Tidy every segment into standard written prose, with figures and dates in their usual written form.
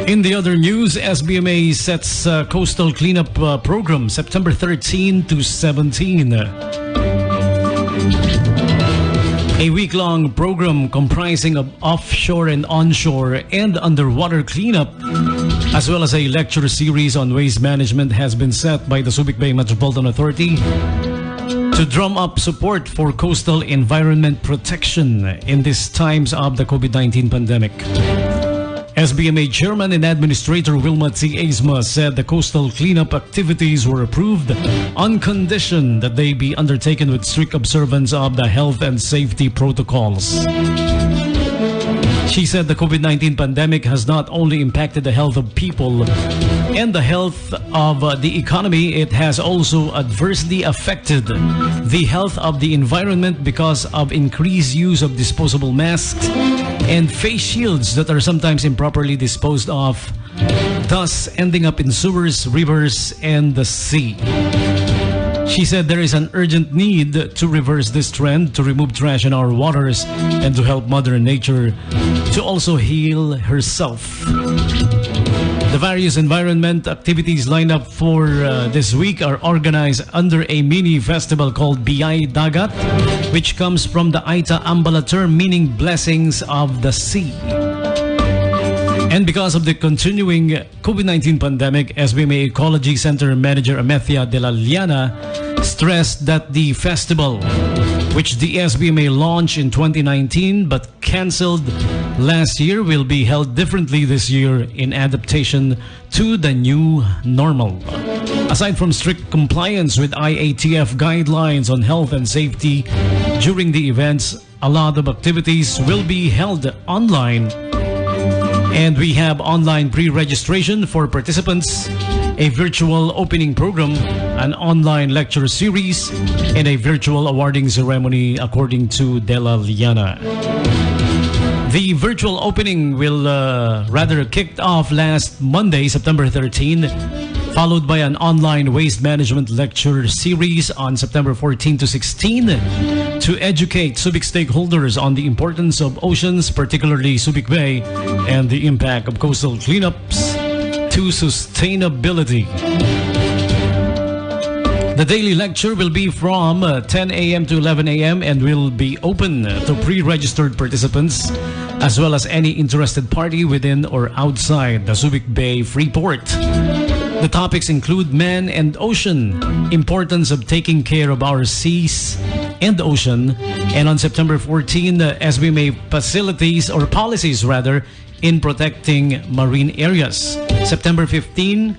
In the other news, SBMA sets coastal cleanup program September 13 to 17. A week-long program comprising of offshore and onshore and underwater cleanup, as well as a lecture series on waste management, has been set by the Subic Bay Metropolitan Authority to drum up support for coastal environment protection in these times of the COVID-19 pandemic. SBMA Chairman and Administrator Wilma T. Aizma said the coastal cleanup activities were approved on condition that they be undertaken with strict observance of the health and safety protocols. She said the COVID-19 pandemic has not only impacted the health of people and the health of the economy, it has also adversely affected the health of the environment because of increased use of disposable masks and face shields that are sometimes improperly disposed of, thus ending up in sewers, rivers, and the sea. She said there is an urgent need to reverse this trend, to remove trash in our waters, and to help Mother Nature to also heal herself. The various environment activities lined up for this week are organized under a mini festival called BIAY Dagat, which comes from the Aita Ambala term meaning blessings of the sea. And because of the continuing COVID-19 pandemic, SBMA Ecology Center Manager Amethia de la Liana stressed that the festival, which the SBMA launched in 2019 but cancelled last year, will be held differently this year in adaptation to the new normal. Aside from strict compliance with IATF guidelines on health and safety during the events, a lot of activities will be held online. And we have online pre-registration for participants, a virtual opening program, an online lecture series, and a virtual awarding ceremony, according to De La Liana. The virtual opening will rather kicked off last Monday, September 13, followed by an online waste management lecture series on September 14 to 16 to educate Subic stakeholders on the importance of oceans, particularly Subic Bay, and the impact of coastal cleanups to sustainability. The daily lecture will be from 10 a.m. to 11 a.m. and will be open to pre-registered participants as well as any interested party within or outside the Subic Bay Freeport. The topics include man and ocean, importance of taking care of our seas and the ocean, and on September 14, SBMA facilities or policies rather in protecting marine areas. September 15,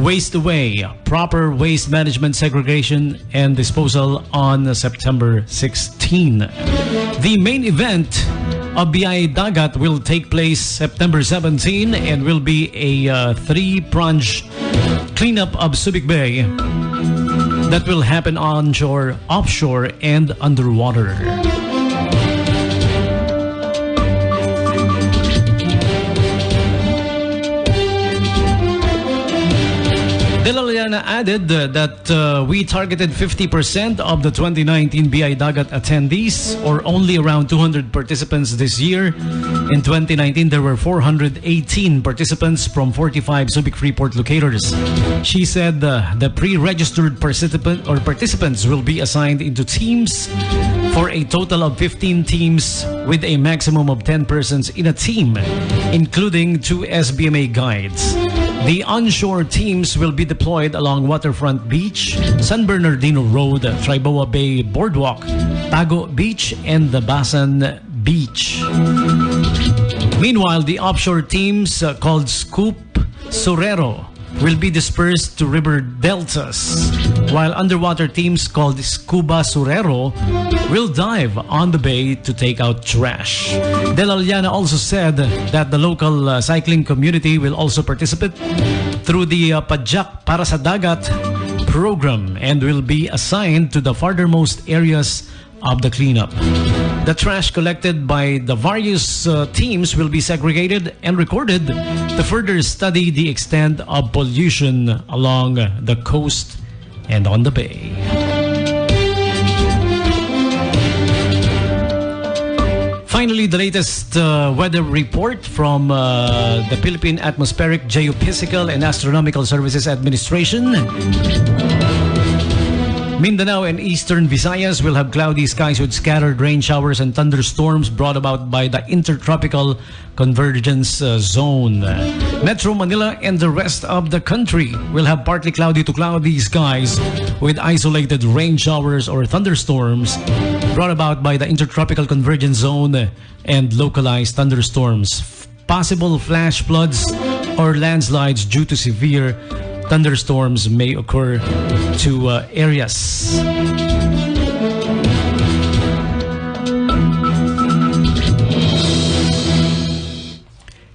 waste away, proper waste management, segregation, and disposal on September 16. The main event of BIAY Dagat will take place September 17 and will be a three-pronged cleanup of Subic Bay that will happen onshore, offshore, and underwater. De La Liana added that we targeted 50% of the 2019 BIAY Dagat attendees, or only around 200 participants this year. In 2019, there were 418 participants from 45 Subic Freeport locators. She said the pre-registered participants will be assigned into teams for a total of 15 teams with a maximum of 10 persons in a team, including 2 SBMA guides. The onshore teams will be deployed along Waterfront Beach, San Bernardino Road, Triboa Bay Boardwalk, Tago Beach, and the Basan Beach. Meanwhile, the offshore teams called Scoop Surero will be dispersed to river deltas, while underwater teams called Scuba Surero will dive on the bay to take out trash. De La Liana also said that the local cycling community will also participate through the Padjak Para sa Dagat program and will be assigned to the farthermost areas of the cleanup. The trash collected by the various teams will be segregated and recorded to further study the extent of pollution along the coast and on the bay. Finally, the latest weather report from the Philippine Atmospheric, Geophysical and Astronomical Services Administration. Mindanao and Eastern Visayas will have cloudy skies with scattered rain showers and thunderstorms brought about by the Intertropical Convergence Zone. Metro Manila and the rest of the country will have partly cloudy to cloudy skies with isolated rain showers or thunderstorms brought about by the Intertropical Convergence Zone and localized thunderstorms. Possible flash floods or landslides due to severe thunderstorms may occur to areas.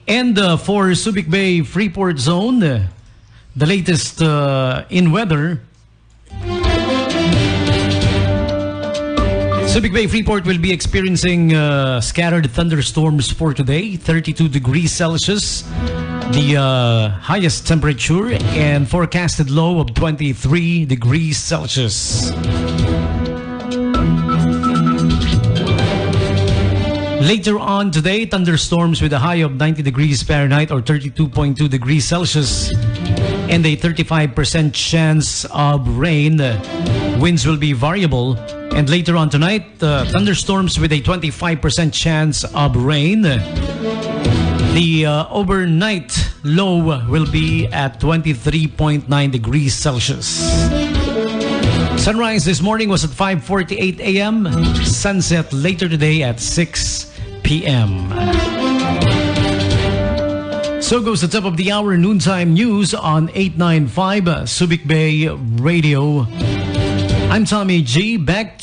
And for Subic Bay Freeport Zone, the latest in weather. Subic Bay Freeport will be experiencing scattered thunderstorms for today, 32 degrees Celsius. The highest temperature and forecasted low of 23 degrees Celsius. Later on today, thunderstorms with a high of 90 degrees Fahrenheit or 32.2 degrees Celsius and a 35% chance of rain. Winds will be variable. And later on tonight, thunderstorms with a 25% chance of rain. The overnight low will be at 23.9 degrees Celsius. Sunrise this morning was at 5:48 a.m. Sunset later today at 6 p.m. So goes the top of the hour noontime news on 895 Subic Bay Radio. I'm Tommy G. Back